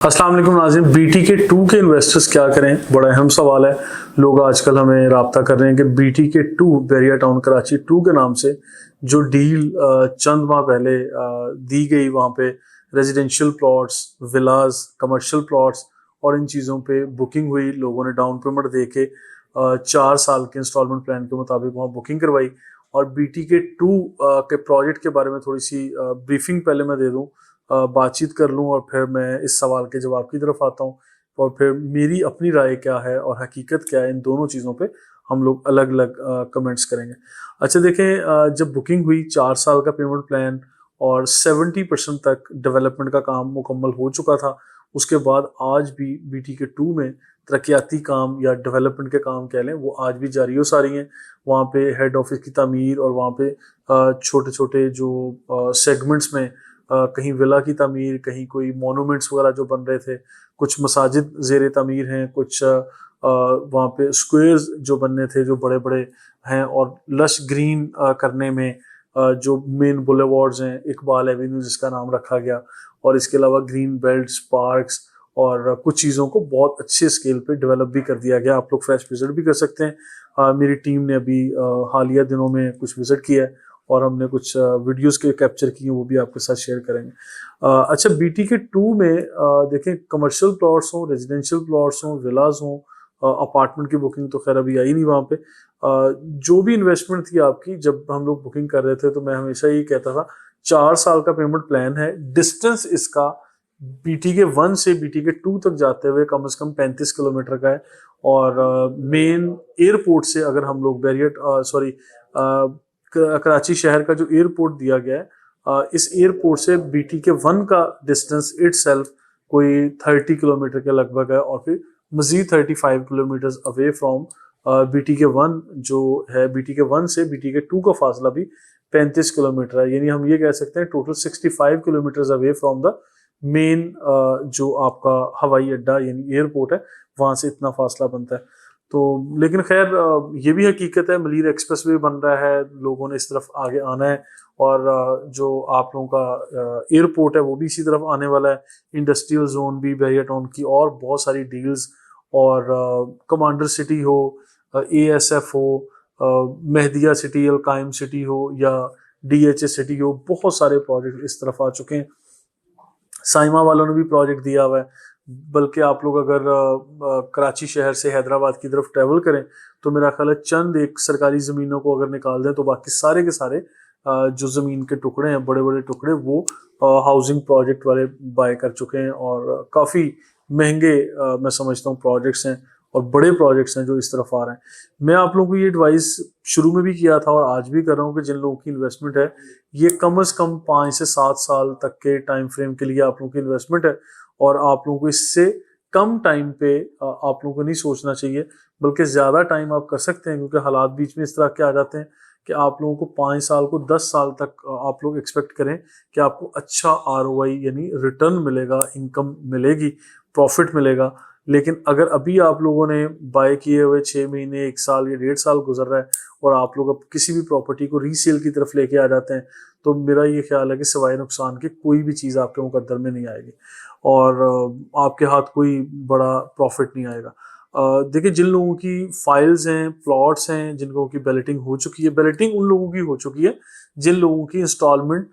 अस्सलाम वालेकुम नाज़रीन। BTK 2 के इन्वेस्टर्स क्या करें, बड़ा अहम सवाल है। लोग आजकल हमें राब्ता कर रहे हैं कि BTK 2 बैरिया टाउन कराची 2 के नाम से जो डील चंद माह पहले दी गई, वहाँ पे रेजिडेंशियल प्लॉट्स, विलास, कमर्शियल प्लॉट्स और इन चीज़ों पे बुकिंग हुई। लोगों ने डाउन पेमेंट दे के 4 साल के इंस्टॉलमेंट प्लान के मुताबिक वहाँ बुकिंग करवाई। और BTK 2 के प्रोजेक्ट के बारे में थोड़ी सी ब्रीफिंग पहले मैं दे दूँ, बातचीत कर लूँ और फिर मैं इस सवाल के जवाब की तरफ आता हूँ और फिर मेरी अपनी राय क्या है और हकीकत क्या है, इन दोनों चीज़ों पे हम लोग अलग अलग कमेंट्स करेंगे। अच्छा देखें, जब बुकिंग हुई 4 साल का पेमेंट प्लान और 70% तक डेवलपमेंट का काम मुकम्मल हो चुका था। उसके बाद आज भी BTK 2 में तरक्याती काम या डेवलपमेंट के काम कह लें, वो आज भी जारी हो सारी हैं। वहाँ पे हेड ऑफिस की तामीर और वहाँ पे छोटे छोटे जो सेगमेंट्स में कहीं विला की तामीर, कहीं कोई मोनूमेंट्स वगैरह जो बन रहे थे, कुछ मसाजिद ज़ेर तामीर हैं, कुछ वहाँ पे स्क्वेयर्स जो बनने थे जो बड़े बड़े हैं, और लश ग्रीन करने में जो मेन बुलेवार्ड्स हैं, इकबाल एवेन्यू जिसका नाम रखा गया, और इसके अलावा ग्रीन बेल्ट्स, पार्क्स और कुछ चीज़ों को बहुत अच्छे स्केल पे डेवलप भी कर दिया गया। आप लोग फ्रेश विजिट भी कर सकते हैं। मेरी टीम ने अभी हालिया दिनों में कुछ विजिट किया है और हमने कुछ वीडियोस के कैप्चर किए, वो भी आपके साथ शेयर करेंगे। अच्छा, BTK 2 में देखें, कमर्शियल प्लॉट्स हों, रेजिडेंशियल प्लॉट्स हों, विलाज हों, अपार्टमेंट की बुकिंग तो खैर अभी आई नहीं वहाँ पे। जो भी इन्वेस्टमेंट थी आपकी, जब हम लोग बुकिंग कर रहे थे तो मैं हमेशा यही कहता था 4 साल का पेमेंट प्लान है। डिस्टेंस इसका BTK 1 से BTK 2 तक जाते हुए कम से कम 35 किलोमीटर का है। और मेन एयरपोर्ट से अगर हम लोग कराची शहर का जो एयरपोर्ट दिया गया है, इस एयरपोर्ट से BTK 1 का डिस्टेंस इटसेल्फ कोई 30 किलोमीटर के लगभग है, और फिर मजीद 35 किलोमीटर अवे फ्रॉम BTK 1 जो है। BTK 1 से BTK 2 का फासला भी 35 किलोमीटर है, यानी हम ये कह सकते हैं total 65 kilometre away from the main जो आपका हवाई अड्डा यानी एयरपोर्ट है, वहाँ से इतना फासला बनता है। तो लेकिन खैर, ये भी हकीकत है, मलीर एक्सप्रेस वे बन रहा है, लोगों ने इस तरफ आगे आना है, और जो आप लोगों का एयरपोर्ट है वो भी इसी तरफ आने वाला है। इंडस्ट्रियल जोन भी, बैरिया टाउन की और बहुत सारी डील्स, और कमांडर सिटी हो, ASF हो, मेहदिया सिटी, अलकाइम सिटी हो, या DHA सिटी हो, बहुत सारे प्रोजेक्ट इस तरफ आ चुके हैं। साइमा वालों ने भी प्रोजेक्ट दिया हुआ है। बल्कि आप लोग अगर कराची शहर से हैदराबाद की तरफ ट्रैवल करें तो मेरा ख्याल है चंद एक सरकारी ज़मीनों को अगर निकाल दें तो बाकी सारे के सारे जो ज़मीन के टुकड़े हैं, बड़े बड़े टुकड़े, वो हाउसिंग प्रोजेक्ट वाले बाय कर चुके हैं, और काफ़ी महंगे मैं समझता हूँ प्रोजेक्ट्स हैं और बड़े प्रोजेक्ट्स हैं जो इस तरफ आ रहे हैं। मैं आप लोगों को ये एडवाइस शुरू में भी किया था और आज भी कर रहा हूँ कि जिन लोगों की इन्वेस्टमेंट है, ये कम से कम 5 से 7 साल तक के टाइम फ्रेम के लिए आप लोगों की इन्वेस्टमेंट है, और आप लोगों को इससे कम टाइम पे आप लोगों को नहीं सोचना चाहिए, बल्कि ज़्यादा टाइम आप कर सकते हैं, क्योंकि हालात बीच में इस तरह के आ जाते हैं कि आप लोगों को 5 साल को 10 साल तक आप लोग एक्सपेक्ट करें कि आपको अच्छा ROI यानी रिटर्न मिलेगा, इनकम मिलेगी, प्रॉफिट मिलेगा। लेकिन अगर अभी आप लोगों ने बाय किए हुए 6 महीने, 1 साल या 1.5 साल गुजर रहा है और आप लोग अब किसी भी प्रॉपर्टी को रीसेल की तरफ लेके आ जाते हैं, तो मेरा ये ख्याल है कि सिवाय नुकसान के कोई भी चीज़ आपके मुकद्दर में नहीं आएगी और आपके हाथ कोई बड़ा प्रॉफिट नहीं आएगा। देखिए, जिन लोगों की फाइल्स हैं, प्लॉट्स हैं, जिन लोगों की बैलेटिंग हो चुकी है, बैलेटिंग उन लोगों की हो चुकी है जिन लोगों की इंस्टॉलमेंट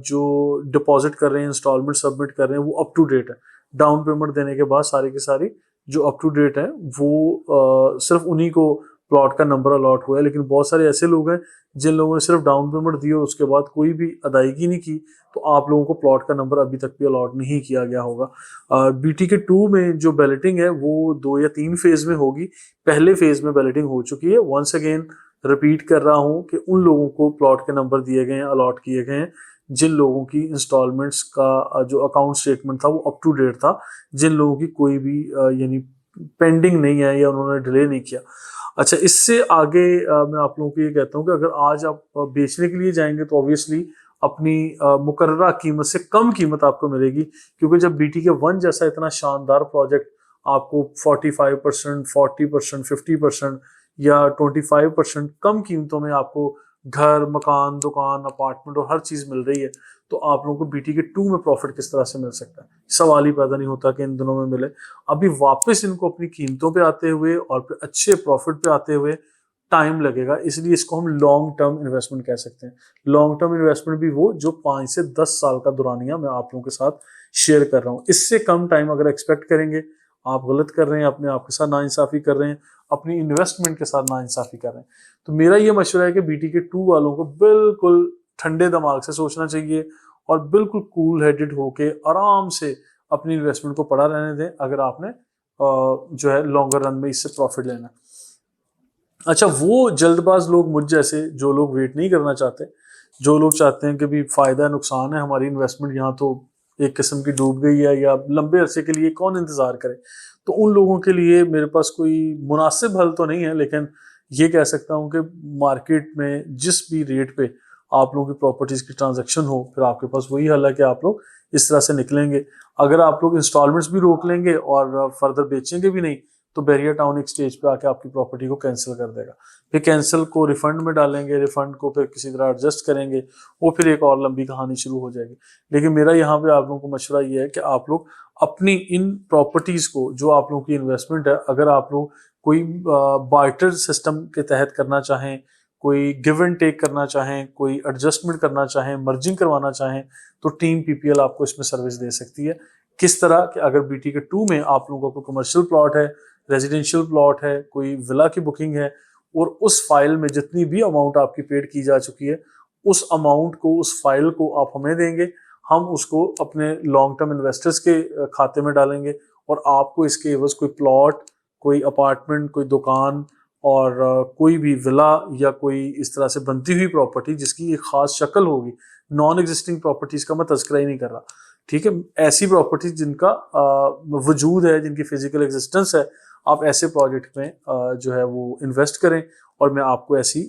जो डिपॉजिट कर रहे हैं, इंस्टॉलमेंट सबमिट कर रहे हैं, वो अप टू डेट है। डाउन पेमेंट देने के बाद सारी की सारी जो अप टू डेट है वो सिर्फ उन्हीं को प्लॉट का नंबर अलॉट हुआ है। लेकिन बहुत सारे ऐसे लोग हैं जिन लोगों ने सिर्फ डाउन पेमेंट दी और उसके बाद कोई भी अदायगी नहीं की, तो आप लोगों को प्लॉट का नंबर अभी तक भी अलॉट नहीं किया गया होगा। BTK 2 में जो बैलेटिंग है वो 2 या 3 फेज में होगी। पहले फेज में बैलेटिंग हो चुकी है। वंस अगेन रिपीट कर रहा हूँ कि उन लोगों को प्लॉट के नंबर दिए गए हैं, अलॉट किए गए हैं, जिन लोगों की इंस्टॉलमेंट्स का जो अकाउंट स्टेटमेंट था वो अप टू डेट था, जिन लोगों की कोई भी यानी पेंडिंग नहीं है या उन्होंने डिले नहीं किया। अच्छा, इससे आगे मैं आप लोगों को ये कहता हूँ कि अगर आज आप बेचने के लिए जाएंगे तो ऑब्वियसली अपनी मुकर्ररा कीमत से कम कीमत आपको मिलेगी, क्योंकि जब BTK 1 जैसा इतना शानदार प्रोजेक्ट आपको 45%, 40%, 50% या 25% कम कीमतों में आपको घर, मकान, दुकान, अपार्टमेंट और हर चीज़ मिल रही है, तो आप लोगों को BTK 2 में प्रॉफिट किस तरह से मिल सकता है, सवाल ही पैदा नहीं होता कि इन दिनों में मिले। अभी वापस इनको अपनी कीमतों पे आते हुए और फिर अच्छे प्रॉफिट पे आते हुए टाइम लगेगा, इसलिए इसको हम लॉन्ग टर्म इन्वेस्टमेंट कह सकते हैं। लॉन्ग टर्म इन्वेस्टमेंट भी वो जो 5 से 10 साल का दुरानिया मैं आप लोगों के साथ शेयर कर रहा हूँ। इससे कम टाइम अगर एक्सपेक्ट करेंगे, आप गलत कर रहे हैं, अपने आप के साथ नाइंसाफी कर रहे हैं, अपनी इन्वेस्टमेंट के साथ नाइंसाफी कर रहे हैं। तो मेरा ये मशवरा है कि BTK 2 वालों को बिल्कुल ठंडे दिमाग से सोचना चाहिए और बिल्कुल कूल हेडेड होके आराम से अपनी इन्वेस्टमेंट को पड़ा रहने दें, अगर आपने जो है लॉन्गर रन में इससे प्रॉफिट लेना है। अच्छा, वो जल्दबाज लोग मुझ जैसे, जो लोग वेट नहीं करना चाहते, जो लोग चाहते हैं कि भी फायदा नुकसान है, हमारी इन्वेस्टमेंट यहाँ तो एक किस्म की डूब गई है या लंबे अरसे के लिए कौन इंतजार करे, तो उन लोगों के लिए मेरे पास कोई मुनासिब हल तो नहीं है, लेकिन ये कह सकता हूँ कि मार्केट में जिस भी रेट पे आप लोगों की प्रॉपर्टीज की ट्रांजैक्शन हो, फिर आपके पास वही हल है कि आप लोग इस तरह से निकलेंगे। अगर आप लोग इंस्टॉलमेंट्स भी रोक लेंगे और फर्दर बेचेंगे भी नहीं, तो बैरियर टाउन एक स्टेज पे आके आपकी प्रॉपर्टी को कैंसिल कर देगा। फिर कैंसिल को रिफंड में डालेंगे, रिफंड को फिर किसी तरह एडजस्ट करेंगे, वो फिर एक और लंबी कहानी शुरू हो जाएगी। लेकिन मेरा यहाँ पे आप लोगों को मशवरा ये है कि आप लोग अपनी इन प्रॉपर्टीज को, जो आप लोगों की इन्वेस्टमेंट है, अगर आप लोग कोई बार्टर सिस्टम के तहत करना चाहें, कोई गिव एंड टेक करना चाहें, कोई एडजस्टमेंट करना चाहें, मर्जिंग करवाना चाहें, तो टीम PPL आपको इसमें सर्विस दे सकती है। किस तरह कि अगर BTK 2 में आप लोगों को कमर्शियल प्लॉट है, रेजिडेंशियल प्लॉट है, कोई विला की बुकिंग है, और उस फाइल में जितनी भी अमाउंट आपकी पेड की जा चुकी है, उस अमाउंट को, उस फाइल को आप हमें देंगे, हम उसको अपने लॉन्ग टर्म इन्वेस्टर्स के खाते में डालेंगे, और आपको इसके एवज कोई प्लॉट, कोई अपार्टमेंट, कोई दुकान और कोई भी विला या कोई इस तरह से बनती हुई प्रॉपर्टी जिसकी एक खास शक्ल होगी, नॉन एग्जिस्टिंग प्रॉपर्टीज का मैं तज़किरा ही नहीं कर रहा, ठीक है, ऐसी प्रॉपर्टीज जिनका वजूद है, जिनकी फिजिकल एग्जिस्टेंस है, आप ऐसे प्रोजेक्ट में जो है वो इन्वेस्ट करें, और मैं आपको ऐसी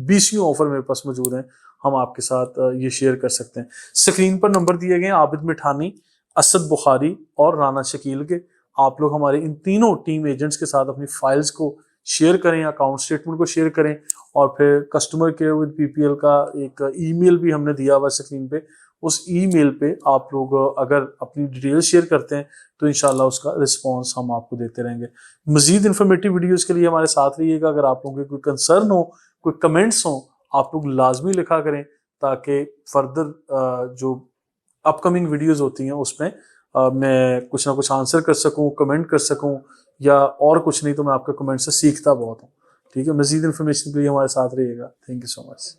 20 ऑफर मेरे पास मौजूद हैं, हम आपके साथ ये शेयर कर सकते हैं। स्क्रीन पर नंबर दिए गए हैं आबिद मिठानी, असद बुखारी और राना शकील के। आप लोग हमारे इन तीनों टीम एजेंट्स के साथ अपनी फाइल्स को शेयर करें, अकाउंट स्टेटमेंट को शेयर करें, और फिर कस्टमर केयर विद PPL का एक ईमेल भी हमने दिया हुआ स्क्रीन पे, उस ईमेल पे आप लोग अगर अपनी डिटेल शेयर करते हैं तो इंशाल्लाह उसका रिस्पांस हम आपको देते रहेंगे। मजीद इन्फॉर्मेटिव वीडियोस के लिए हमारे साथ रहिएगा। अगर आप लोगों के कोई कंसर्न हो, कोई कमेंट्स हो, आप लोग लाजमी लिखा करें, ताकि फर्दर जो अपकमिंग वीडियोस होती हैं उसमें मैं कुछ ना कुछ आंसर कर सकूं, कमेंट कर सकूं, या और कुछ नहीं तो मैं आपके कमेंट से सीखता बहुत हूँ। ठीक है, मजीद इन्फॉर्मेशन के लिए हमारे साथ रहिएगा। Thank you so much.